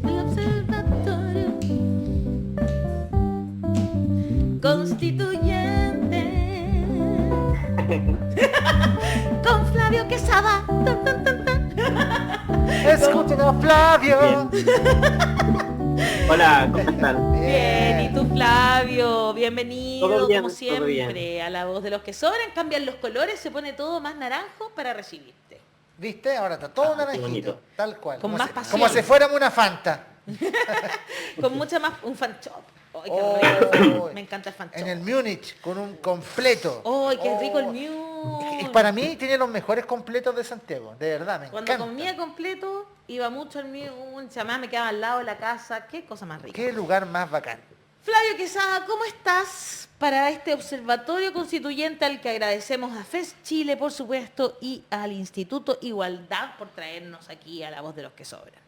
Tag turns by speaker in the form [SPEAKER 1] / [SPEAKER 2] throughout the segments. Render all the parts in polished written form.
[SPEAKER 1] El observatorio constituyente con Flavio Quesada. Tan, tan, tan, tan.
[SPEAKER 2] Escuchen a Flavio.
[SPEAKER 3] Hola, ¿cómo están?
[SPEAKER 1] Bien, ¿y tú, Flavio? Bienvenido,
[SPEAKER 3] Todo bien,
[SPEAKER 1] como
[SPEAKER 3] todo bien.
[SPEAKER 1] siempre, a La Voz de los que Sobran. Cambian los colores, se pone todo más naranjo para recibirte.
[SPEAKER 2] ¿Viste? Ahora está todo
[SPEAKER 3] Qué
[SPEAKER 2] naranjito,
[SPEAKER 3] bonito.
[SPEAKER 2] tal cual.
[SPEAKER 1] Con
[SPEAKER 2] como
[SPEAKER 1] más
[SPEAKER 2] si,
[SPEAKER 1] pasión.
[SPEAKER 2] como si fuéramos una Fanta.
[SPEAKER 1] Con mucha más... Un fan shop. ¡Ay, qué
[SPEAKER 2] Oh,
[SPEAKER 1] rico! Me encanta el fan shop.
[SPEAKER 2] En el Múnich, con un completo.
[SPEAKER 1] ¡Ay, qué rico el
[SPEAKER 2] Oh,
[SPEAKER 1] Mule!
[SPEAKER 2] para mí tiene los mejores completos de Santiago, de verdad, me
[SPEAKER 1] Cuando
[SPEAKER 2] encanta.
[SPEAKER 1] comía completo, iba mucho al Mule. Además me quedaba al lado de la casa. ¡Qué cosa más rica!
[SPEAKER 2] Qué lugar más bacán.
[SPEAKER 1] Flavio Quesada, ¿cómo estás para este observatorio constituyente al que agradecemos a FES Chile, por supuesto, y al Instituto Igualdad por traernos aquí a La Voz de los que Sobran?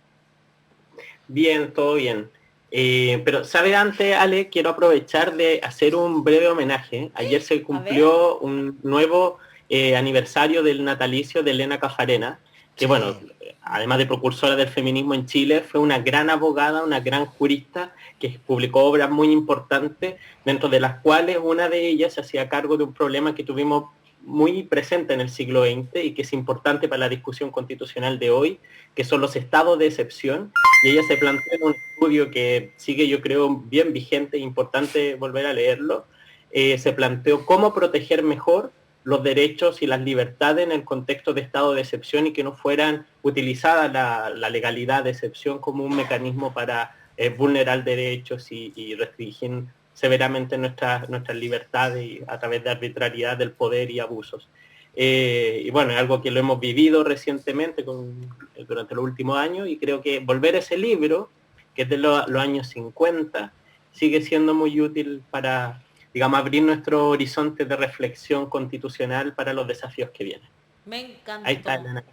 [SPEAKER 3] Bien, todo bien. Pero, ¿sabe antes, Ale? Quiero aprovechar de hacer un breve homenaje. Ayer se cumplió un nuevo aniversario del natalicio de Elena Cafarena, que
[SPEAKER 2] Sí.
[SPEAKER 3] bueno, además de precursora del feminismo en Chile, fue una gran abogada, una gran jurista, que publicó obras muy importantes, dentro de las cuales una de ellas se hacía cargo de un problema que tuvimos muy presente en el siglo XX y que es importante para la discusión constitucional de hoy, que son los estados de excepción. Y ella se planteó en un estudio que sigue, yo creo, bien vigente e importante volver a leerlo. Se planteó cómo proteger mejor los derechos y las libertades en el contexto de estado de excepción y que no fueran utilizadas la legalidad de excepción como un mecanismo para vulnerar derechos y restringir severamente nuestras libertades a través de arbitrariedad del poder y abusos. Y bueno, es algo que lo hemos vivido recientemente durante los últimos años, y creo que volver a ese libro, que es de los años 50, sigue siendo muy útil para, digamos, abrir nuestro horizonte de reflexión constitucional para los desafíos que vienen.
[SPEAKER 1] Me encantó.
[SPEAKER 3] Ahí está Elena.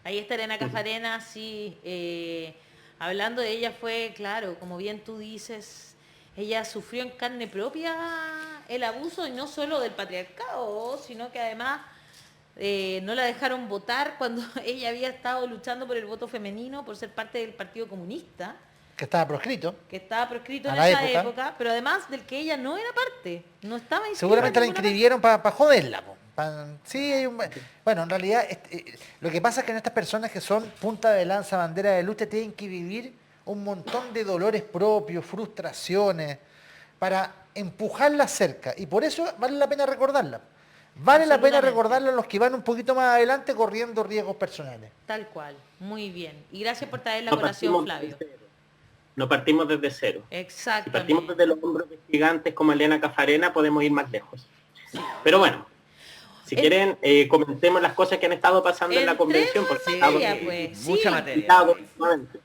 [SPEAKER 1] Ahí está Elena Cafarena, sí. Hablando de ella fue, claro, como bien tú dices, ella sufrió en carne propia el abuso, y no solo del patriarcado, sino que además no la dejaron votar cuando ella había estado luchando por el voto femenino, por ser parte del Partido Comunista,
[SPEAKER 2] Que estaba proscrito.
[SPEAKER 1] que estaba proscrito
[SPEAKER 2] A
[SPEAKER 1] en
[SPEAKER 2] la
[SPEAKER 1] esa
[SPEAKER 2] época.
[SPEAKER 1] época, pero además del que ella no era parte, no estaba inscrita
[SPEAKER 2] Seguramente la
[SPEAKER 1] en ninguna
[SPEAKER 2] inscribieron para joderla. Po. Sí, bueno, en realidad lo que pasa es que en estas personas que son punta de lanza, bandera de lucha, tienen que vivir un montón de dolores propios, frustraciones, para empujarla cerca. Y por eso vale la pena recordarla. Vale la pena
[SPEAKER 1] Absolutamente.
[SPEAKER 2] recordarla a los que van un poquito más adelante corriendo riesgos personales.
[SPEAKER 1] Tal cual, muy bien. Y gracias por traer la
[SPEAKER 3] No
[SPEAKER 1] colación,
[SPEAKER 3] partimos
[SPEAKER 1] Flavio.
[SPEAKER 3] desde cero. No partimos desde cero. Si
[SPEAKER 1] Exactamente.
[SPEAKER 3] partimos desde los hombros de gigantes como Elena Cafarena, podemos ir más lejos. Pero bueno, si quieren, comentemos las cosas que han estado pasando en la convención. Porque
[SPEAKER 1] materia,
[SPEAKER 3] estamos
[SPEAKER 1] pues,
[SPEAKER 4] mucha
[SPEAKER 1] sí.
[SPEAKER 4] materia.
[SPEAKER 3] invitados últimamente,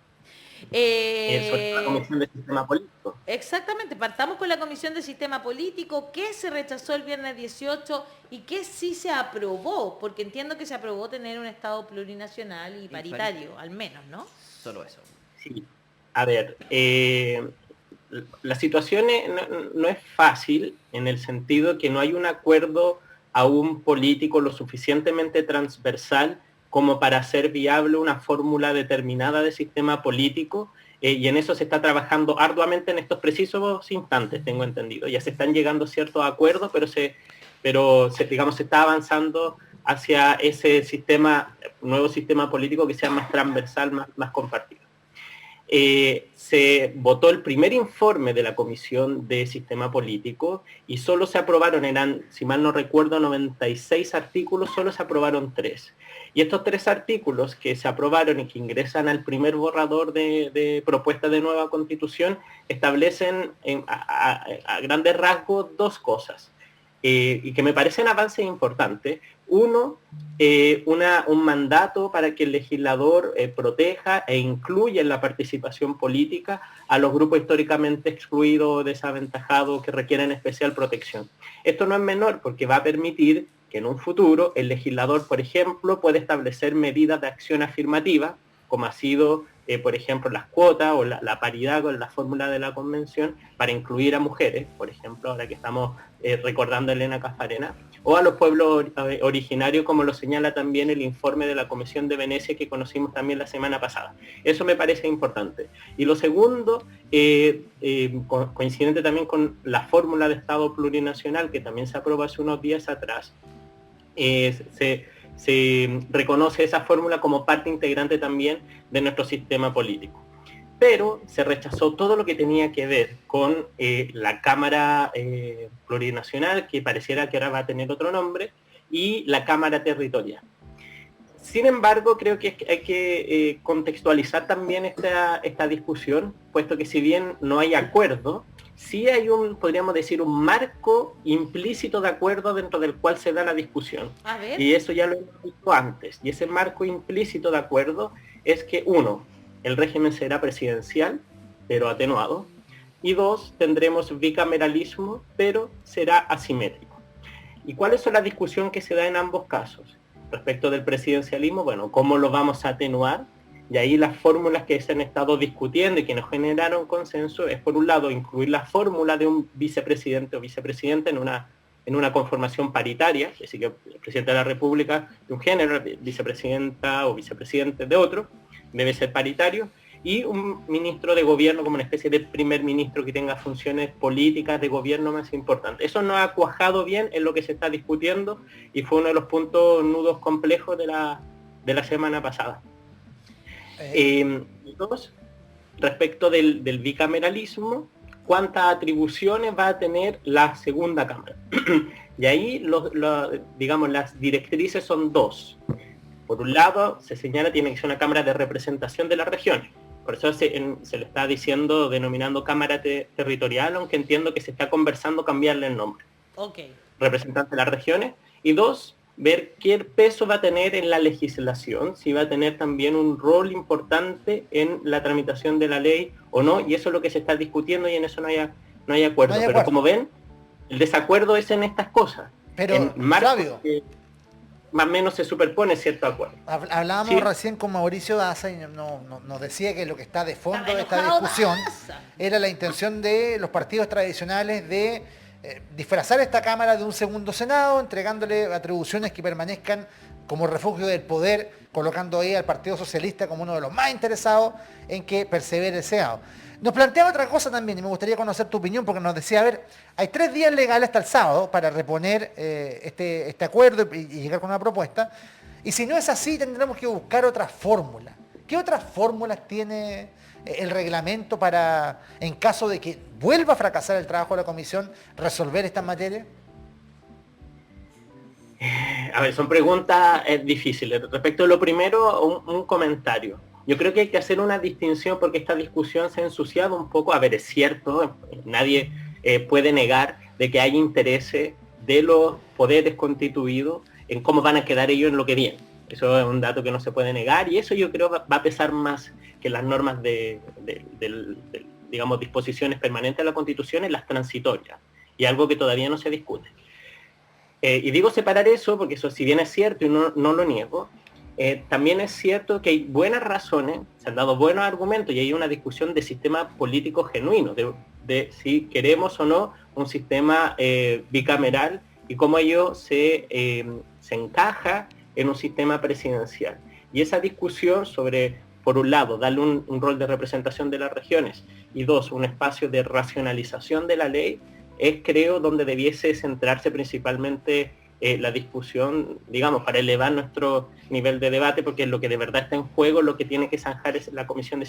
[SPEAKER 3] sobre todo la Comisión de Sistema Político.
[SPEAKER 1] Exactamente, partamos con la Comisión de Sistema Político, qué se rechazó el viernes 18 y qué sí se aprobó, porque entiendo que se aprobó tener un Estado plurinacional y paritario, al menos, ¿no?
[SPEAKER 4] Solo eso.
[SPEAKER 3] Sí. A ver, la situación no es fácil, en el sentido que no hay un acuerdo aún político lo suficientemente transversal como para hacer viable una fórmula determinada de sistema político, y en eso se está trabajando arduamente en estos precisos instantes, tengo entendido. Ya se están llegando ciertos acuerdos, pero digamos, se está avanzando hacia ese nuevo sistema político que sea más transversal, más compartido. Se votó el primer informe de la Comisión de Sistema Político y solo se aprobaron, si mal no recuerdo, 96 artículos, solo se aprobaron 3. Y estos 3 artículos que se aprobaron y que ingresan al primer borrador de propuesta de nueva Constitución establecen a grandes rasgos 2 cosas, y que me parecen avances importantes. Uno, un mandato para que el legislador proteja e incluya en la participación política a los grupos históricamente excluidos o desaventajados que requieren especial protección. Esto no es menor, porque va a permitir que en un futuro el legislador, por ejemplo, puede establecer medidas de acción afirmativa, como ha sido por ejemplo, las cuotas o la paridad con la fórmula de la convención para incluir a mujeres, por ejemplo, ahora que estamos recordando a Elena Cafarena, o a los pueblos originarios, como lo señala también el informe de la Comisión de Venecia que conocimos también la semana pasada. Eso me parece importante. Y lo segundo, coincidente también con la fórmula de Estado plurinacional, que también se aprobó hace unos días atrás, se reconoce esa fórmula como parte integrante también de nuestro sistema político. Pero se rechazó todo lo que tenía que ver con la Cámara Plurinacional, que pareciera que ahora va a tener otro nombre, y la Cámara Territorial. Sin embargo, creo que hay que contextualizar también esta discusión, puesto que si bien no hay acuerdo, sí hay podríamos decir, un marco implícito de acuerdo dentro del cual se da la discusión.
[SPEAKER 1] A ver.
[SPEAKER 3] Y eso ya lo hemos visto antes. Y ese marco implícito de acuerdo es que, uno, el régimen será presidencial, pero atenuado. Y dos, tendremos bicameralismo, pero será asimétrico. ¿Y cuál es la discusión que se da en ambos casos? Respecto del presidencialismo, bueno, ¿cómo lo vamos a atenuar? Y ahí las fórmulas que se han estado discutiendo y que nos generaron consenso es, por un lado, incluir la fórmula de un vicepresidente o vicepresidenta en una conformación paritaria, es decir, que el presidente de la República de un género, vicepresidenta o vicepresidente de otro, debe ser paritario, y un ministro de gobierno como una especie de primer ministro que tenga funciones políticas de gobierno más importantes. Eso no ha cuajado bien en lo que se está discutiendo y fue uno de los nudos complejos de la semana pasada. Dos, respecto del bicameralismo, ¿cuántas atribuciones va a tener la segunda Cámara? Y ahí, digamos, las directrices son dos. Por un lado, se señala tiene que ser una Cámara de representación de las regiones. Por eso se le está denominando Cámara Territorial, aunque entiendo que se está conversando cambiarle el nombre.
[SPEAKER 1] Okay.
[SPEAKER 3] Representante de las regiones. Y dos, ver qué peso va a tener en la legislación, si va a tener también un rol importante en la tramitación de la ley o no, y eso es lo que se está discutiendo y en eso no hay acuerdo. Pero como ven, el desacuerdo es en estas cosas.
[SPEAKER 2] Pero, Flavio,
[SPEAKER 3] más o menos se superpone cierto acuerdo.
[SPEAKER 2] Hablábamos recién con Mauricio Daza y nos decía que lo que está de fondo de esta discusión era la intención de los partidos tradicionales de disfrazar esta Cámara de un segundo Senado, entregándole atribuciones que permanezcan como refugio del poder, colocando ahí al Partido Socialista como uno de los más interesados en que persevere el Senado. Nos plantea otra cosa también, y me gustaría conocer tu opinión, porque nos decía, a ver, hay 3 días legales hasta el sábado para reponer este acuerdo y llegar con una propuesta, y si no es así, tendremos que buscar otra fórmula. ¿Qué otras fórmulas tiene el reglamento para, en caso de que vuelva a fracasar el trabajo de la comisión, resolver estas materias?
[SPEAKER 3] A ver, son preguntas difíciles. Respecto a lo primero, un comentario. Yo creo que hay que hacer una distinción porque esta discusión se ha ensuciado un poco. A ver, es cierto, nadie puede negar de que hay intereses de los poderes constituidos en cómo van a quedar ellos en lo que viene. Eso es un dato que no se puede negar y eso yo creo va a pesar más que las normas de digamos, disposiciones permanentes de la Constitución en las transitorias. Y algo que todavía no se discute. Y digo separar eso porque eso, si bien es cierto y no lo niego, también es cierto que hay buenas razones, se han dado buenos argumentos y hay una discusión de sistema político genuino, de si queremos o no un sistema bicameral y cómo ello se encaja en un sistema presidencial. Y esa discusión sobre, por un lado, darle un rol de representación de las regiones y dos, un espacio de racionalización de la ley, es creo donde debiese centrarse principalmente la discusión, digamos, para elevar nuestro nivel de debate, porque lo que de verdad está en juego, lo que tiene que zanjar es la Comisión de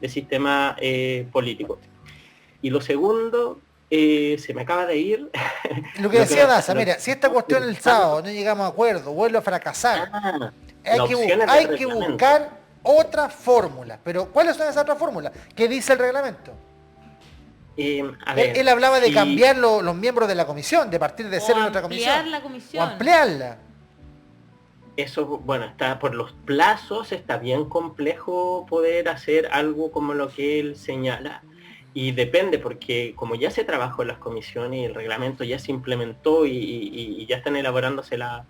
[SPEAKER 3] Sistema Político. Y lo segundo, se me acaba de ir.
[SPEAKER 2] Lo que decía Daza, mira, si esta cuestión el sábado no llegamos a acuerdo, vuelve a fracasar, hay que buscar otra fórmula. Pero ¿cuáles son esas otras fórmulas? ¿Qué dice el reglamento?
[SPEAKER 3] A ver,
[SPEAKER 2] él hablaba de cambiar los miembros de la comisión, de partir de cero en otra comisión.
[SPEAKER 1] Ampliar la comisión.
[SPEAKER 2] O ampliarla.
[SPEAKER 3] Eso, bueno, está por los plazos, está bien complejo poder hacer algo como lo que él señala. Y depende, porque como ya se trabajó en las comisiones y el reglamento ya se implementó y ya están elaborándose las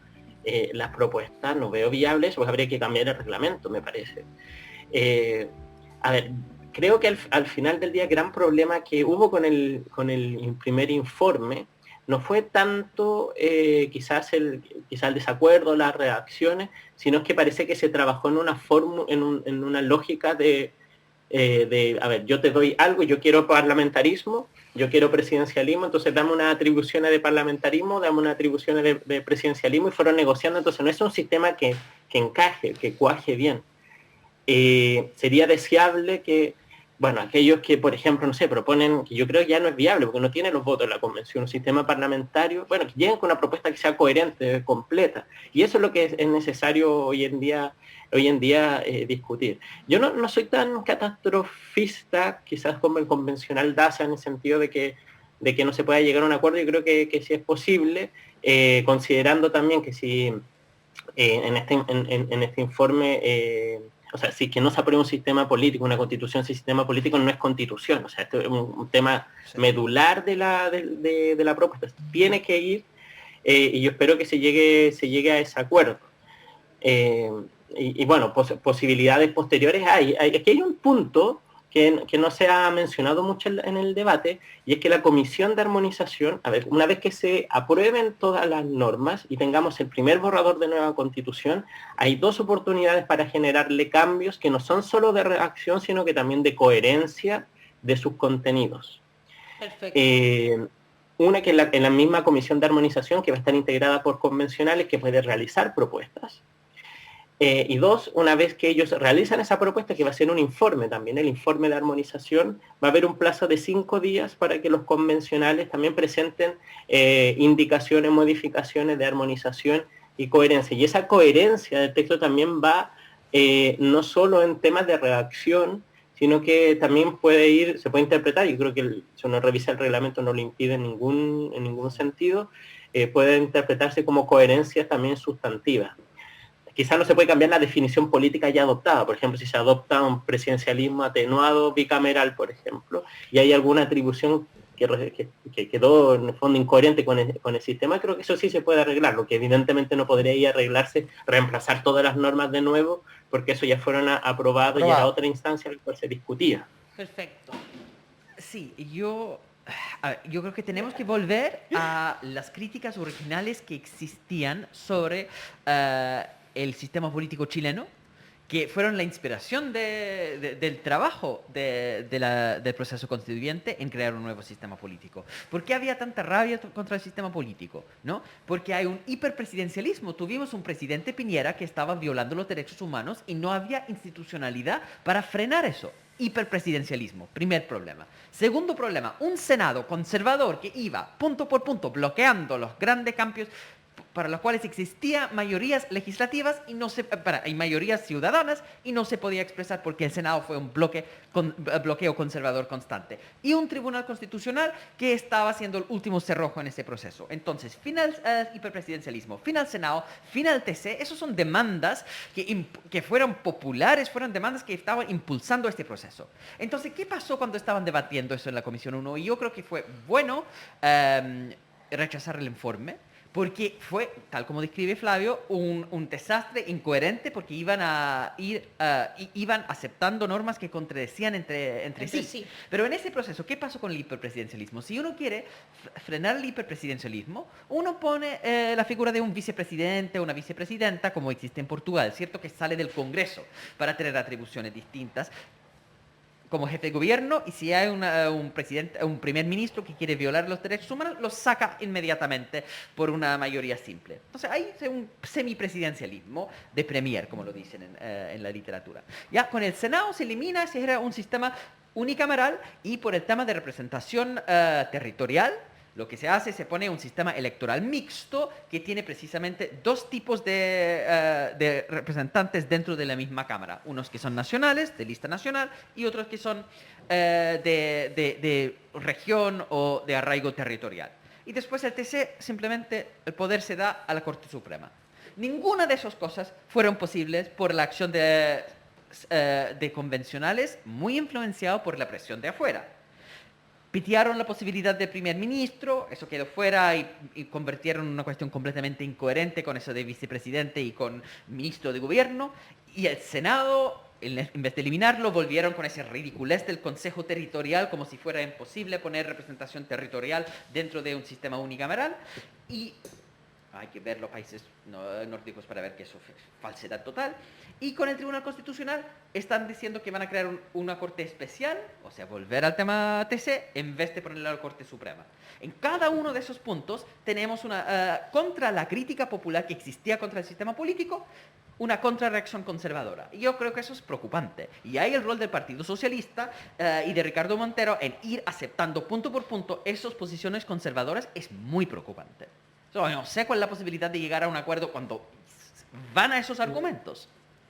[SPEAKER 3] propuestas, no veo viables, pues habría que cambiar el reglamento, me parece. A ver, creo que al final del día el gran problema que hubo con el primer informe no fue tanto quizás el desacuerdo, las reacciones, sino que parece que se trabajó en una en una lógica a ver, yo te doy algo, yo quiero parlamentarismo, yo quiero presidencialismo, entonces dame unas atribuciones de parlamentarismo, dame unas atribuciones de presidencialismo, y fueron negociando. Entonces no es un sistema que encaje, que cuaje bien. Sería deseable que, bueno, aquellos que, por ejemplo, no sé, proponen, que yo creo que ya no es viable porque no tiene los votos de la convención, un sistema parlamentario, bueno, que lleguen con una propuesta que sea coherente, completa. Y eso es lo que es necesario hoy en día discutir. Yo no soy tan catastrofista, quizás como el convencional Daza, en el sentido de que no se pueda llegar a un acuerdo. Yo creo que sí es posible, considerando también que si en este informe, o sea, si que no se aprueba un sistema político, una constitución sin sistema político, no es constitución. O sea, esto es un tema medular de la propuesta. Tiene que ir, y yo espero que se llegue a ese acuerdo. Y bueno, posibilidades posteriores hay. Es que hay un punto que no se ha mencionado mucho en el debate, y es que la Comisión de Armonización, a ver, una vez que se aprueben todas las normas y tengamos el primer borrador de nueva Constitución, hay dos oportunidades para generarle cambios que no son solo de redacción, sino que también de coherencia de sus contenidos. Perfecto. Una que en la misma Comisión de Armonización, que va a estar integrada por convencionales, que puede realizar propuestas. Y dos, una vez que ellos realizan esa propuesta, que va a ser un informe también, el informe de armonización, va a haber un plazo de 5 días para que los convencionales también presenten indicaciones, modificaciones de armonización y coherencia. Y esa coherencia del texto también va no solo en temas de redacción, sino que también se puede interpretar, y creo que si uno revisa el reglamento no lo impide en ningún sentido, puede interpretarse como coherencia también sustantiva. Quizás no se puede cambiar la definición política ya adoptada. Por ejemplo, si se adopta un presidencialismo atenuado bicameral, por ejemplo, y hay alguna atribución que quedó en el fondo incoherente con el sistema, creo que eso sí se puede arreglar. Lo que evidentemente no podría arreglarse, reemplazar todas las normas de nuevo, porque eso ya fueron aprobados y era otra instancia en la cual se discutía.
[SPEAKER 1] Perfecto.
[SPEAKER 4] Sí, yo creo que tenemos que volver a las críticas originales que existían sobre el sistema político chileno, que fueron la inspiración del trabajo del proceso constituyente en crear un nuevo sistema político. ¿Por qué había tanta rabia contra el sistema político? ¿No? Porque hay un hiperpresidencialismo. Tuvimos un presidente Piñera que estaba violando los derechos humanos y no había institucionalidad para frenar eso. Hiperpresidencialismo, primer problema. Segundo problema, un Senado conservador que iba punto por punto bloqueando los grandes cambios para los cuales existían mayorías legislativas y mayorías ciudadanas, y no se podía expresar porque el Senado fue un bloqueo conservador constante. Y un tribunal constitucional que estaba siendo el último cerrojo en ese proceso. Entonces, final hiperpresidencialismo, final Senado, final TC, esos son demandas que fueron populares, fueron demandas que estaban impulsando este proceso. Entonces, ¿qué pasó cuando estaban debatiendo eso en la Comisión 1? Y yo creo que fue bueno rechazar el informe, porque fue, tal como describe Flavio, un desastre incoherente, porque iban aceptando normas que contradecían entre sí. Pero en ese proceso, ¿qué pasó con el hiperpresidencialismo? Si uno quiere frenar el hiperpresidencialismo, uno pone la figura de un vicepresidente o una vicepresidenta, como existe en Portugal, ¿cierto? Que sale del Congreso para tener atribuciones distintas como jefe de gobierno, y si hay un primer ministro que quiere violar los derechos humanos, los saca inmediatamente por una mayoría simple. Entonces hay un semipresidencialismo de premier, como lo dicen en la literatura. Ya con el Senado se elimina, se genera un sistema unicameral, y por el tema de representación territorial, lo que se hace, se pone un sistema electoral mixto que tiene precisamente dos tipos de representantes dentro de la misma Cámara. Unos que son nacionales, de lista nacional, y otros que son de región o de arraigo territorial. Y después el TC, simplemente el poder se da a la Corte Suprema. Ninguna de esas cosas fueron posibles por la acción de convencionales, muy influenciado por la presión de afuera. Pitearon la posibilidad de primer ministro, eso quedó fuera, y convirtieron en una cuestión completamente incoherente con eso de vicepresidente y con ministro de gobierno, Y el Senado, en vez de eliminarlo, volvieron con ese ridiculez del Consejo Territorial, como si fuera imposible poner representación territorial dentro de un sistema unicameral. Y hay que ver los países nórdicos para ver que eso es falsedad total. Y con el Tribunal Constitucional están diciendo que van a crear una Corte Especial, o sea, volver al tema TC, en vez de ponerle a la Corte Suprema. En cada uno de esos puntos tenemos contra la crítica popular que existía contra el sistema político, una contrarreacción conservadora. Y yo creo que eso es preocupante. Y ahí el rol del Partido Socialista y de Ricardo Montero en ir aceptando punto por punto esas posiciones conservadoras es muy preocupante. No sé cuál es la posibilidad de llegar a un acuerdo cuando van a esos argumentos.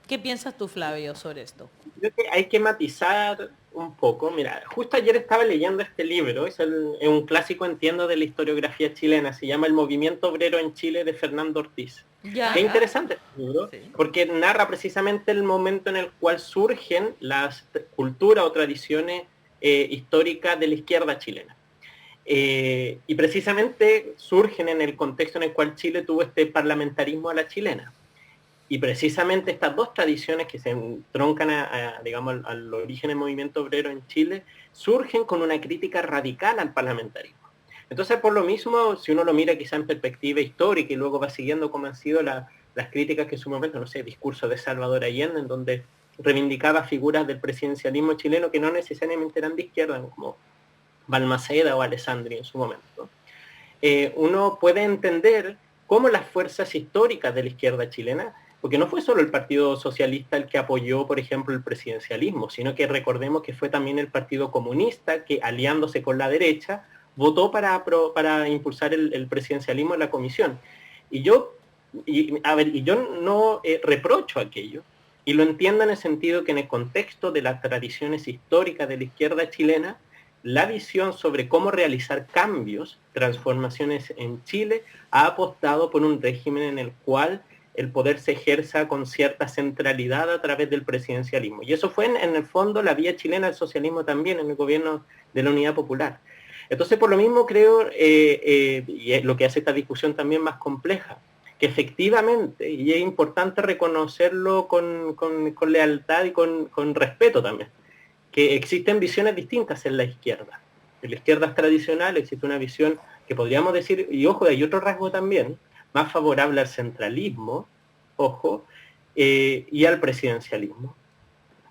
[SPEAKER 1] ¿Qué piensas tú, Flavio, sobre esto?
[SPEAKER 3] Creo que hay que matizar un poco. Mira, justo ayer estaba leyendo este libro, es un clásico, entiendo, de la historiografía chilena, se llama El movimiento obrero en Chile, de Fernando Ortiz.
[SPEAKER 1] Ya.
[SPEAKER 3] Qué interesante este libro,
[SPEAKER 4] Sí.
[SPEAKER 3] porque narra precisamente el momento en el cual surgen las culturas o tradiciones históricas de la izquierda chilena. Y precisamente surgen en el contexto en el cual Chile tuvo este parlamentarismo a la chilena. Y precisamente estas dos tradiciones que se entroncan digamos, al origen del movimiento obrero en Chile, surgen con una crítica radical al parlamentarismo. Entonces, por lo mismo, si uno lo mira quizá en perspectiva histórica y luego va siguiendo cómo han sido las críticas que en su momento, no sé, discurso de Salvador Allende, en donde reivindicaba figuras del presidencialismo chileno que no necesariamente eran de izquierda, como Balmaceda o Alessandri en su momento, uno puede entender cómo las fuerzas históricas de la izquierda chilena, porque no fue solo el Partido Socialista el que apoyó, por ejemplo, el presidencialismo, sino que recordemos que fue también el Partido Comunista que, aliándose con la derecha, votó para impulsar el presidencialismo en la comisión. Y yo no reprocho aquello, y lo entiendo en el sentido que en el contexto de las tradiciones históricas de la izquierda chilena, la visión sobre cómo realizar cambios, transformaciones en Chile, ha apostado por un régimen en el cual el poder se ejerza con cierta centralidad a través del presidencialismo. Y eso fue en el fondo la vía chilena del socialismo también, en el gobierno de la Unidad Popular. Entonces, por lo mismo creo, y es lo que hace esta discusión también más compleja, que efectivamente, y es importante reconocerlo con lealtad y con respeto también, que existen visiones distintas en la izquierda. En la izquierda tradicional existe una visión que podríamos decir, y ojo, hay otro rasgo también, más favorable al centralismo, ojo, y al presidencialismo,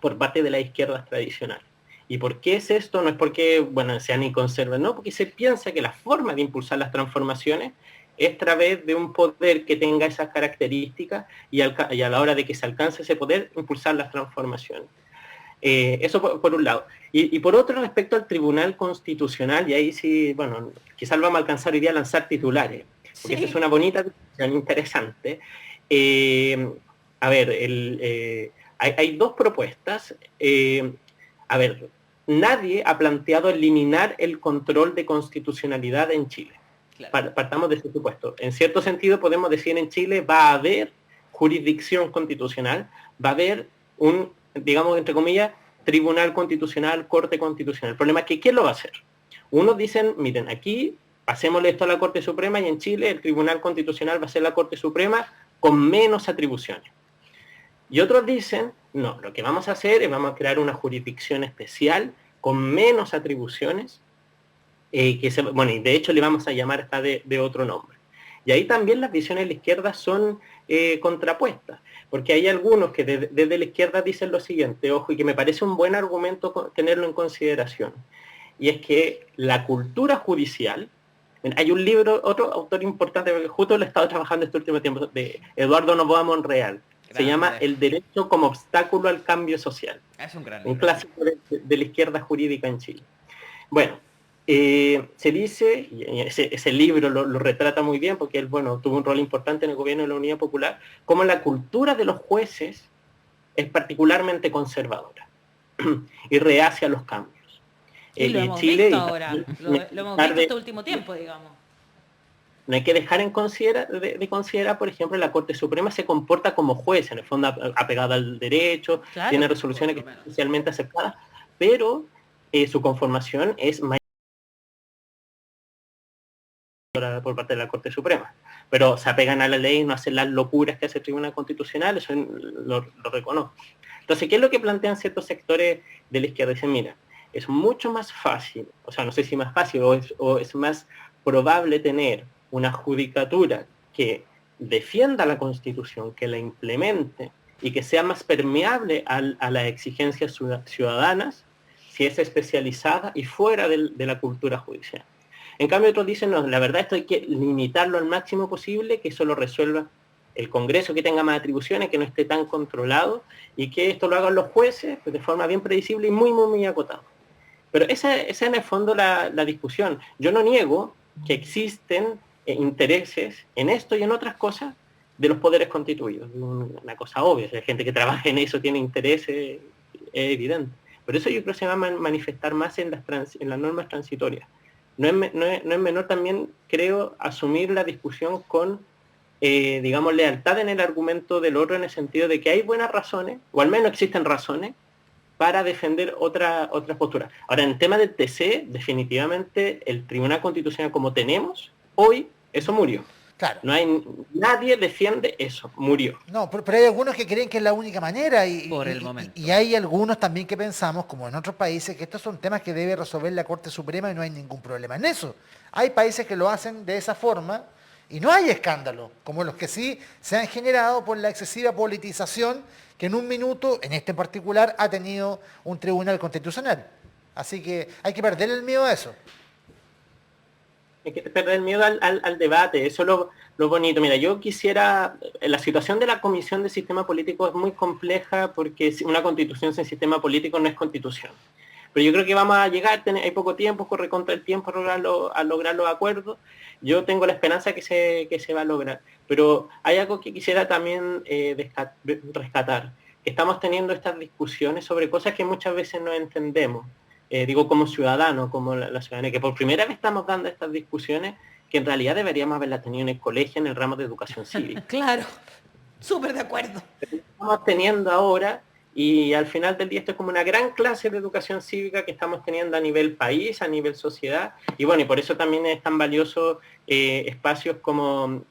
[SPEAKER 3] por parte de las izquierdas tradicionales. ¿Y por qué es esto? No es porque, sean ni conservan, no, porque se piensa que la forma de impulsar las transformaciones es a través de un poder que tenga esas características y a la hora de que se alcance ese poder, impulsar las transformaciones. Eso por un lado. Y por otro, respecto al Tribunal Constitucional, y ahí sí, quizás vamos a alcanzar hoy día a lanzar titulares, porque esa es una bonita discusión interesante. Hay dos propuestas. Nadie ha planteado eliminar el control de constitucionalidad en Chile. Claro. Partamos de ese supuesto. En cierto sentido podemos decir en Chile va a haber jurisdicción constitucional, va a haber un, digamos, entre comillas, tribunal constitucional, corte constitucional. El problema es que ¿quién lo va a hacer? Unos dicen, miren, aquí hacémosle esto a la Corte Suprema y en Chile el Tribunal Constitucional va a ser la Corte Suprema con menos atribuciones. Y otros dicen, no, lo que vamos a hacer es vamos a crear una jurisdicción especial con menos atribuciones, y de hecho le vamos a llamar hasta de otro nombre. Y ahí también las visiones de la izquierda son contrapuestas, porque hay algunos que desde la izquierda dicen lo siguiente, ojo, y que me parece un buen argumento tenerlo en consideración, y es que la cultura judicial, hay un libro, otro autor importante, porque justo lo he estado trabajando este último tiempo, de Eduardo Noboa Monreal, se llama El derecho como obstáculo al cambio social.
[SPEAKER 4] Es un gran libro.
[SPEAKER 3] Un clásico de la izquierda jurídica en Chile. Bueno, se dice, y ese libro lo retrata muy bien, porque él, tuvo un rol importante en el gobierno de la Unidad Popular, como la cultura de los jueces es particularmente conservadora y reacia a los cambios.
[SPEAKER 1] Y lo hemos visto ahora, lo hemos visto este último tiempo, digamos.
[SPEAKER 3] No hay que dejar de considerar, por ejemplo, la Corte Suprema se comporta como juez, en el fondo apegada al derecho, claro, tiene resoluciones que están socialmente aceptadas, pero su conformación es por parte de la Corte Suprema. Pero se apegan a la ley, no hacen las locuras que hace el Tribunal Constitucional, eso lo reconozco. Entonces, ¿qué es lo que plantean ciertos sectores de la izquierda? Dicen, mira, es mucho más fácil, o sea, no sé si más fácil o es más probable tener una judicatura que defienda la Constitución, que la implemente y que sea más permeable a las exigencias ciudadanas, si es especializada y fuera de la cultura judicial. En cambio, otros dicen, no, la verdad esto hay que limitarlo al máximo posible, que eso lo resuelva el Congreso, que tenga más atribuciones, que no esté tan controlado, y que esto lo hagan los jueces pues, de forma bien predecible y muy, muy, muy acotada. Pero esa es en el fondo la discusión. Yo no niego que existen intereses en esto y en otras cosas de los poderes constituidos. Una cosa obvia, si hay gente que trabaja en eso, tiene intereses, es evidente. Pero eso yo creo que se va a manifestar más en las normas transitorias. No es menor también, creo, asumir la discusión con, digamos, lealtad en el argumento del otro, en el sentido de que hay buenas razones, o al menos existen razones, para defender otra postura. Ahora, en el tema del TC, definitivamente el Tribunal Constitucional como tenemos, hoy, eso murió.
[SPEAKER 2] Claro.
[SPEAKER 3] Nadie defiende eso, murió.
[SPEAKER 2] No, pero hay algunos que creen que es la única manera
[SPEAKER 4] Por el momento.
[SPEAKER 2] y hay algunos también que pensamos, como en otros países, que estos son temas que debe resolver la Corte Suprema y no hay ningún problema en eso. Hay países que lo hacen de esa forma y no hay escándalo, como los que sí se han generado por la excesiva politización que en un minuto, en este en particular, ha tenido un tribunal constitucional. Así que hay que perder el miedo a eso.
[SPEAKER 3] Hay que perder el miedo al debate, eso es lo bonito. Mira, yo quisiera, la situación de la Comisión de Sistema Político es muy compleja porque una constitución sin sistema político no es constitución. Pero yo creo que vamos a llegar, hay poco tiempo, corre contra el tiempo a lograr los acuerdos. Yo tengo la esperanza que se va a lograr. Pero hay algo que quisiera también rescatar. Estamos teniendo estas discusiones sobre cosas que muchas veces no entendemos. Digo como ciudadanos, como la ciudadanía, que por primera vez estamos dando estas discusiones que en realidad deberíamos haberlas tenido en el colegio, en el ramo de educación cívica.
[SPEAKER 1] Claro, súper de acuerdo.
[SPEAKER 3] Estamos teniendo ahora, y al final del día esto es como una gran clase de educación cívica que estamos teniendo a nivel país, a nivel sociedad, y bueno, y por eso también es tan valioso espacios como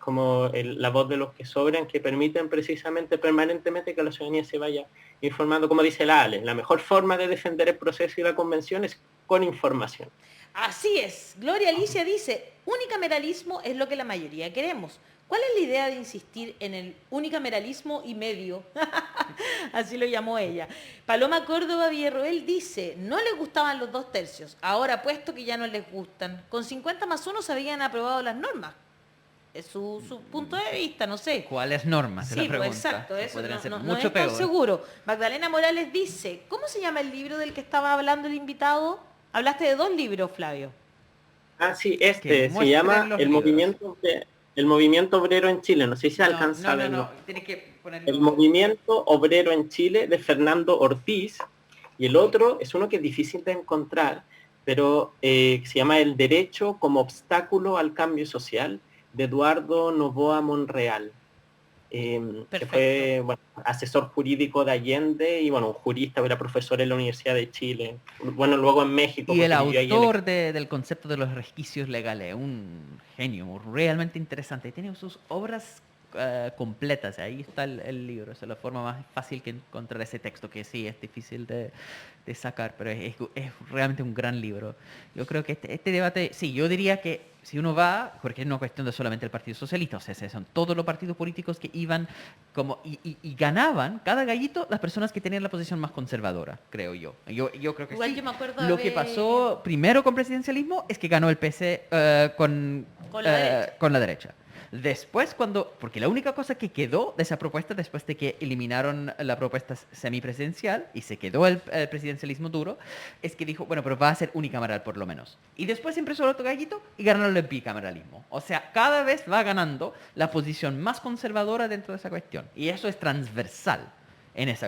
[SPEAKER 3] la voz de los que sobran, que permiten precisamente permanentemente que la ciudadanía se vaya informando, como dice la Ale, la mejor forma de defender el proceso y la convención es con información.
[SPEAKER 1] Así es. Gloria Alicia dice, unicameralismo es lo que la mayoría queremos. ¿Cuál es la idea de insistir en el unicameralismo y medio? Así lo llamó ella. Paloma Córdoba Villarroel dice, no les gustaban los 2/3, ahora puesto que ya no les gustan. Con 50+1 se habían aprobado las normas. Es su punto de vista, no sé.
[SPEAKER 4] ¿Cuáles normas?
[SPEAKER 1] Sí, pues exacto, eso
[SPEAKER 4] podrían ser
[SPEAKER 1] no
[SPEAKER 4] mucho
[SPEAKER 1] es tan
[SPEAKER 4] peor.
[SPEAKER 1] seguro. Magdalena Morales dice, ¿cómo se llama el libro del que estaba hablando el invitado? Hablaste de 2 libros, Flavio.
[SPEAKER 3] Ah, sí,
[SPEAKER 4] Que
[SPEAKER 3] se
[SPEAKER 4] muestren
[SPEAKER 3] llama
[SPEAKER 4] los
[SPEAKER 3] el movimiento obrero en Chile, no sé si se alcanza a verlo.
[SPEAKER 4] No, tienes que ponerlo.
[SPEAKER 3] El movimiento obrero en Chile de Fernando Ortiz, y el otro es uno que es difícil de encontrar, pero se llama El derecho como obstáculo al cambio social, de Eduardo Novoa Monreal, que fue asesor jurídico de Allende y un jurista, era profesor en la Universidad de Chile, luego en México.
[SPEAKER 4] Y el autor del concepto de los resquicios legales, un genio realmente interesante. Tiene sus obras completas, ahí está el libro, esa es la forma más fácil que encontrar ese texto, que sí, es difícil de sacar, pero es realmente un gran libro. Yo creo que este debate, sí, yo diría que si uno va, porque es una cuestión de solamente el Partido Socialista, o sea, son todos los partidos políticos que iban como y ganaban cada gallito las personas que tenían la posición más conservadora, creo yo. Yo creo que
[SPEAKER 1] Igual
[SPEAKER 4] sí.
[SPEAKER 1] yo me acuerdo
[SPEAKER 4] Lo que pasó primero con presidencialismo es que ganó el PC con la derecha. Después porque la única cosa que quedó de esa propuesta, después de que eliminaron la propuesta semipresidencial y se quedó el presidencialismo duro, es que dijo, bueno, pero va a ser unicameral por lo menos. Y después empezó el otro gallito y ganaron el bicameralismo. O sea, cada vez va ganando la posición más conservadora dentro de esa cuestión. Y eso es transversal en ese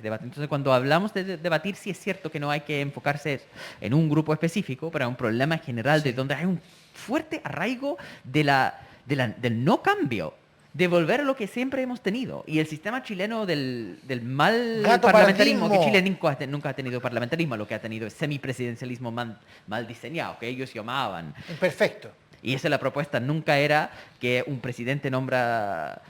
[SPEAKER 4] debate. Entonces, cuando hablamos de debatir, sí es cierto que no hay que enfocarse en un grupo específico, pero hay un problema general de donde hay un fuerte arraigo del no cambio, de volver a lo que siempre hemos tenido. Y el sistema chileno del mal parlamentarismo, que Chile nunca ha tenido parlamentarismo, lo que ha tenido es semipresidencialismo mal diseñado, que ellos llamaban.
[SPEAKER 2] Imperfecto.
[SPEAKER 4] Y esa es la propuesta, nunca era que un presidente nombra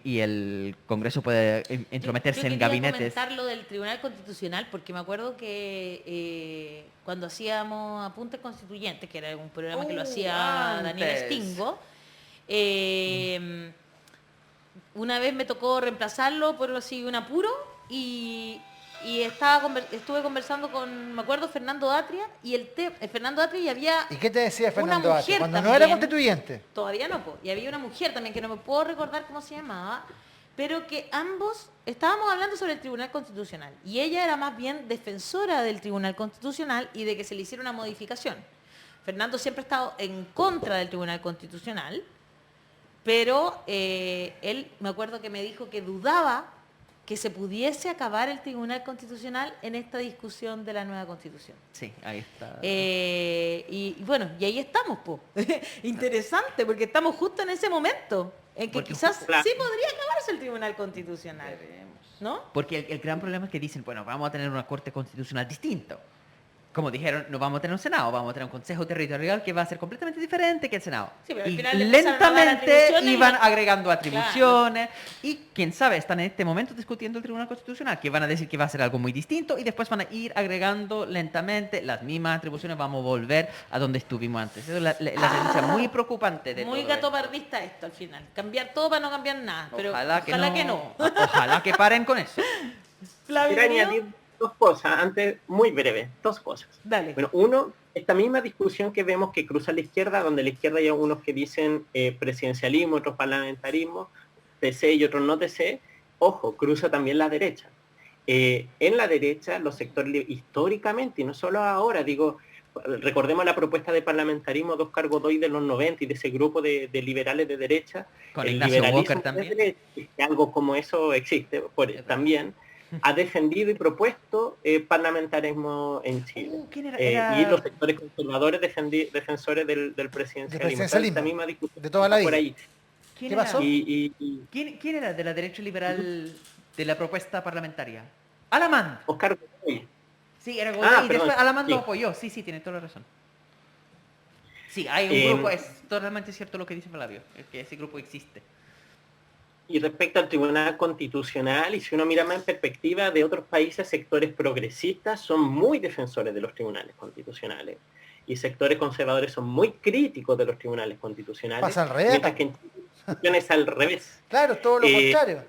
[SPEAKER 4] y el Congreso puede entrometerse en gabinetes.
[SPEAKER 1] Yo quería comentar lo del Tribunal Constitucional porque me acuerdo que cuando hacíamos Apuntes Constituyentes, que era un programa que lo hacía Daniel Stingo, una vez me tocó reemplazarlo por así un apuro y estuve conversando con, me acuerdo, Fernando Atria y Fernando Atria y había
[SPEAKER 2] ¿Y qué te decía Fernando
[SPEAKER 1] una
[SPEAKER 2] Atria
[SPEAKER 1] mujer
[SPEAKER 2] cuando no
[SPEAKER 1] también,
[SPEAKER 2] era constituyente?
[SPEAKER 1] Todavía no, y había una mujer también que no me puedo recordar cómo se llamaba, pero que ambos estábamos hablando sobre el Tribunal Constitucional y ella era más bien defensora del Tribunal Constitucional y de que se le hiciera una modificación. Fernando siempre ha estado en contra del Tribunal Constitucional, pero él me acuerdo que me dijo que dudaba que se pudiese acabar el Tribunal Constitucional en esta discusión de la nueva Constitución.
[SPEAKER 4] Sí, ahí está.
[SPEAKER 1] Y bueno, y ahí estamos, po. Interesante, porque estamos justo en ese momento, en que
[SPEAKER 4] Porque
[SPEAKER 1] quizás
[SPEAKER 3] claro.
[SPEAKER 1] sí podría acabarse el Tribunal Constitucional, ¿no?
[SPEAKER 4] Porque el gran problema es que dicen, bueno, vamos a tener una Corte Constitucional distinta. Como dijeron, no vamos a tener un Senado, vamos a tener un Consejo Territorial que va a ser completamente diferente que el Senado.
[SPEAKER 1] Sí, pero al
[SPEAKER 4] y
[SPEAKER 1] final le empezaron a dar
[SPEAKER 4] lentamente
[SPEAKER 1] atribuciones y
[SPEAKER 4] iban
[SPEAKER 1] van-
[SPEAKER 4] agregando atribuciones. Y quién sabe, están en este momento discutiendo el Tribunal Constitucional, que van a decir que va a ser algo muy distinto y después van a ir agregando lentamente las mismas atribuciones, vamos a volver a donde estuvimos antes. Eso es la tendencia muy preocupante de
[SPEAKER 1] Muy
[SPEAKER 4] todo
[SPEAKER 1] gato
[SPEAKER 4] esto.
[SPEAKER 1] pardista esto al final. Cambiar todo para no cambiar nada. Pero
[SPEAKER 4] Ojalá
[SPEAKER 1] ojalá
[SPEAKER 4] que
[SPEAKER 1] que
[SPEAKER 4] no.
[SPEAKER 1] no.
[SPEAKER 4] Ojalá que paren con eso.
[SPEAKER 1] Flavio,
[SPEAKER 3] Quiero
[SPEAKER 1] querido,
[SPEAKER 3] añadir dos cosas, antes, muy breve, dos cosas.
[SPEAKER 1] dale.
[SPEAKER 3] Bueno, uno, esta misma discusión que vemos que cruza la izquierda, donde a la izquierda hay algunos que dicen presidencialismo, otros parlamentarismo, TC y otros no TC, ojo, cruza también la derecha. En la derecha, los sectores históricamente, y no solo ahora, digo, recordemos la propuesta de parlamentarismo de Oscar Godoy de los 90 y de ese grupo de liberales de derecha,
[SPEAKER 4] Con
[SPEAKER 3] el
[SPEAKER 4] Ignacio
[SPEAKER 3] liberalismo
[SPEAKER 4] Walker
[SPEAKER 3] de
[SPEAKER 4] también.
[SPEAKER 3] derecha, que algo como eso existe también, ha defendido y propuesto parlamentarismo en Chile.
[SPEAKER 4] ¿Quién era?
[SPEAKER 3] Y los sectores conservadores defensores del presidencialismo.
[SPEAKER 2] presidencialismo,
[SPEAKER 3] Esta misma discusión
[SPEAKER 2] de toda la
[SPEAKER 3] por
[SPEAKER 2] vida.
[SPEAKER 3] ahí.
[SPEAKER 4] ¿Quién
[SPEAKER 2] ¿Qué
[SPEAKER 4] era?
[SPEAKER 2] pasó?
[SPEAKER 4] ¿Quién era de la derecha liberal de la propuesta parlamentaria? Alamán.
[SPEAKER 3] Oscar Godoy.
[SPEAKER 4] Sí, era Godoy y
[SPEAKER 3] perdón,
[SPEAKER 4] después Alamán lo
[SPEAKER 3] sí.
[SPEAKER 4] apoyó. Sí, tiene toda la razón. Sí, hay un grupo, es totalmente cierto lo que dice Flavio, es que ese grupo existe.
[SPEAKER 3] Y respecto al Tribunal Constitucional, y si uno mira más en perspectiva de otros países, sectores progresistas son muy defensores de los tribunales constitucionales. Y sectores conservadores son muy críticos de los tribunales constitucionales.
[SPEAKER 2] Pasa al revés.
[SPEAKER 3] Mientras que en Chile es al revés.
[SPEAKER 2] Claro, todo lo contrario.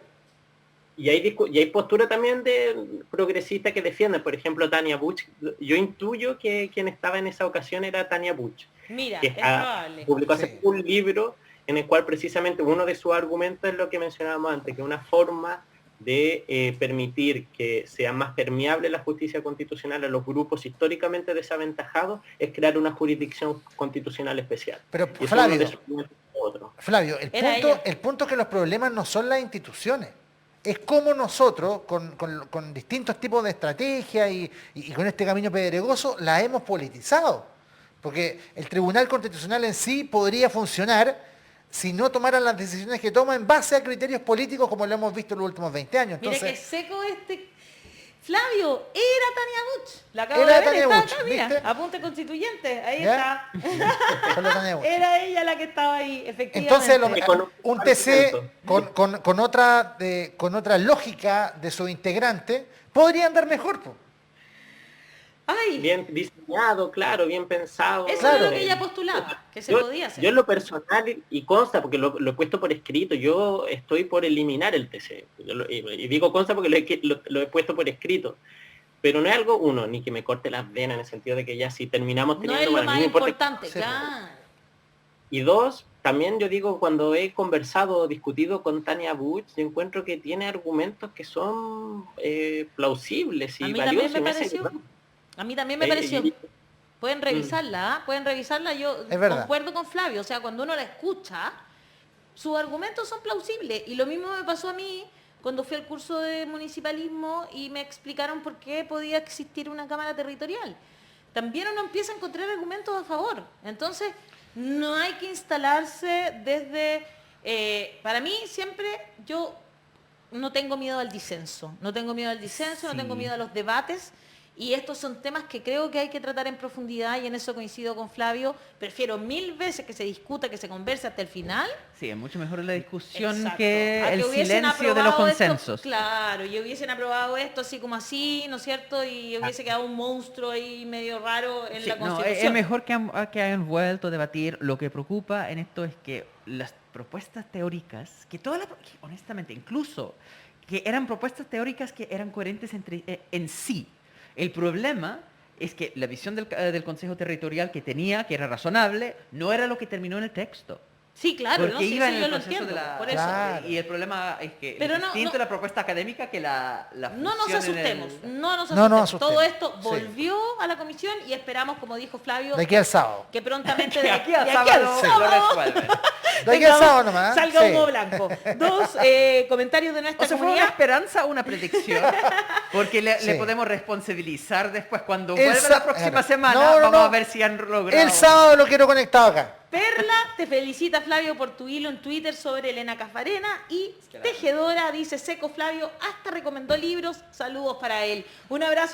[SPEAKER 3] Y hay postura también de progresistas que defienden, por ejemplo, Tania Buch. Yo intuyo que quien estaba en esa ocasión era Tania Buch,
[SPEAKER 1] Mira,
[SPEAKER 3] que
[SPEAKER 1] es probable.
[SPEAKER 3] publicó hace
[SPEAKER 2] Sí.
[SPEAKER 3] un libro en el cual precisamente uno de sus argumentos es lo que mencionábamos antes, que una forma de permitir que sea más permeable la justicia constitucional a los grupos históricamente desaventajados es crear una jurisdicción constitucional especial.
[SPEAKER 2] Pero,
[SPEAKER 3] Y eso
[SPEAKER 2] Flavio,
[SPEAKER 3] uno de sus argumentos es otro.
[SPEAKER 2] Flavio,
[SPEAKER 1] Era ella.
[SPEAKER 2] el punto es que los problemas no son las instituciones. Es como nosotros, con distintos tipos de estrategias y con este camino pedregoso, la hemos politizado. Porque el Tribunal Constitucional en sí podría funcionar si no tomaran las decisiones que toma en base a criterios políticos como lo hemos visto en los últimos 20 años.
[SPEAKER 1] Mira
[SPEAKER 2] Entonces,
[SPEAKER 1] que seco este. Flavio, era Tania Buch. La acabo
[SPEAKER 2] Era
[SPEAKER 1] de ver,
[SPEAKER 2] Tania
[SPEAKER 1] está
[SPEAKER 2] Buch,
[SPEAKER 1] acá, mira.
[SPEAKER 2] ¿viste?
[SPEAKER 1] Apunte constituyente, ahí
[SPEAKER 2] ¿Ya?
[SPEAKER 1] está.
[SPEAKER 2] solo Tania Buch.
[SPEAKER 1] Era ella la que estaba ahí, efectivamente.
[SPEAKER 2] Entonces,
[SPEAKER 3] Con
[SPEAKER 2] un
[SPEAKER 3] un
[SPEAKER 2] TC
[SPEAKER 3] argumento.
[SPEAKER 2] con otra lógica de su integrante podría andar mejor. Po.
[SPEAKER 1] Ay,
[SPEAKER 3] Bien diseñado, claro, bien pensado.
[SPEAKER 1] eso
[SPEAKER 2] Claro.
[SPEAKER 1] es lo que ella postulaba, que se
[SPEAKER 3] yo,
[SPEAKER 1] podía hacer.
[SPEAKER 3] yo en lo personal, y consta, porque lo he puesto por escrito, yo estoy por eliminar el TC. Y digo consta porque lo he puesto por escrito. Pero no es algo, uno, ni que me corte las venas en el sentido de que ya si terminamos
[SPEAKER 1] No
[SPEAKER 3] teniendo...
[SPEAKER 1] es lo
[SPEAKER 3] bueno, a mí
[SPEAKER 1] más
[SPEAKER 3] me importa-
[SPEAKER 1] importante,
[SPEAKER 2] Sí,
[SPEAKER 1] claro.
[SPEAKER 3] Y dos, también yo digo, cuando he conversado o discutido con Tania Buch, yo encuentro que tiene argumentos que son plausibles y
[SPEAKER 1] A mí
[SPEAKER 3] valiosos.
[SPEAKER 1] también me
[SPEAKER 3] y hacen-
[SPEAKER 1] pareció. A mí también me pareció. Pueden revisarla, ¿ah? Pueden revisarla. Yo
[SPEAKER 2] Es verdad.
[SPEAKER 1] concuerdo con Flavio. O sea, cuando uno la escucha, sus argumentos son plausibles. Y lo mismo me pasó a mí cuando fui al curso de municipalismo y me explicaron por qué podía existir una cámara territorial. También uno empieza a encontrar argumentos a favor. Entonces, no hay que instalarse desde... para mí siempre yo no tengo miedo al disenso. No tengo miedo al disenso, no
[SPEAKER 4] Sí.
[SPEAKER 1] tengo miedo a los debates. Y estos son temas que creo que hay que tratar en profundidad y en eso coincido con Flavio. Prefiero 1000 veces que se discuta, que se converse hasta el final.
[SPEAKER 4] Sí, es mucho mejor la discusión
[SPEAKER 1] Exacto.
[SPEAKER 4] que
[SPEAKER 1] A
[SPEAKER 4] el
[SPEAKER 1] hubiesen
[SPEAKER 4] silencio de los
[SPEAKER 1] aprobado esto,
[SPEAKER 4] consensos.
[SPEAKER 1] claro, y hubiesen aprobado esto así como así, ¿no es cierto? Y hubiese quedado un monstruo ahí medio raro en
[SPEAKER 4] Sí,
[SPEAKER 1] la
[SPEAKER 4] no,
[SPEAKER 1] Constitución.
[SPEAKER 4] es mejor que hayan vuelto a debatir. Lo que preocupa en esto es que las propuestas teóricas, que honestamente, incluso que eran propuestas teóricas que eran coherentes en sí. El problema es que la visión del Consejo Territorial que tenía, que era razonable, no era lo que terminó en el texto.
[SPEAKER 1] Sí, claro,
[SPEAKER 4] Porque
[SPEAKER 1] no, sí,
[SPEAKER 4] iba
[SPEAKER 1] eso
[SPEAKER 4] en
[SPEAKER 1] yo
[SPEAKER 4] el
[SPEAKER 1] lo
[SPEAKER 4] proceso
[SPEAKER 1] entiendo,
[SPEAKER 4] de la...
[SPEAKER 1] por eso.
[SPEAKER 2] Claro.
[SPEAKER 4] Y el problema es que
[SPEAKER 1] Pero
[SPEAKER 4] es
[SPEAKER 1] no,
[SPEAKER 4] distinto
[SPEAKER 1] no.
[SPEAKER 4] la propuesta académica que la
[SPEAKER 1] No nos
[SPEAKER 4] función en
[SPEAKER 1] asustemos, no nos
[SPEAKER 2] No nos
[SPEAKER 1] asustemos. Todo
[SPEAKER 2] asustemos,
[SPEAKER 1] esto
[SPEAKER 2] sí.
[SPEAKER 1] volvió a la comisión y esperamos, como dijo Flavio,
[SPEAKER 2] De aquí al sábado.
[SPEAKER 1] que prontamente
[SPEAKER 4] De aquí a
[SPEAKER 1] de
[SPEAKER 4] sábado lo resuelven.
[SPEAKER 2] De aquí al sábado nomás.
[SPEAKER 1] salga
[SPEAKER 2] Sí.
[SPEAKER 1] humo blanco. 2 comentarios de nuestra
[SPEAKER 4] O sea, ¿fue una
[SPEAKER 1] comunidad.
[SPEAKER 4] esperanza o una predicción? Porque le
[SPEAKER 2] Sí.
[SPEAKER 4] podemos responsabilizar después. Cuando
[SPEAKER 2] El
[SPEAKER 4] vuelva
[SPEAKER 2] sa-
[SPEAKER 4] la próxima
[SPEAKER 2] claro.
[SPEAKER 4] semana,
[SPEAKER 2] No, no,
[SPEAKER 4] vamos
[SPEAKER 2] no.
[SPEAKER 4] a ver si han logrado.
[SPEAKER 2] El sábado lo quiero conectado acá.
[SPEAKER 1] Perla te felicita, Flavio, por tu hilo en Twitter sobre Elena Cafarena. Y Tejedora dice, seco Flavio, hasta recomendó libros. Saludos para él. Un abrazo.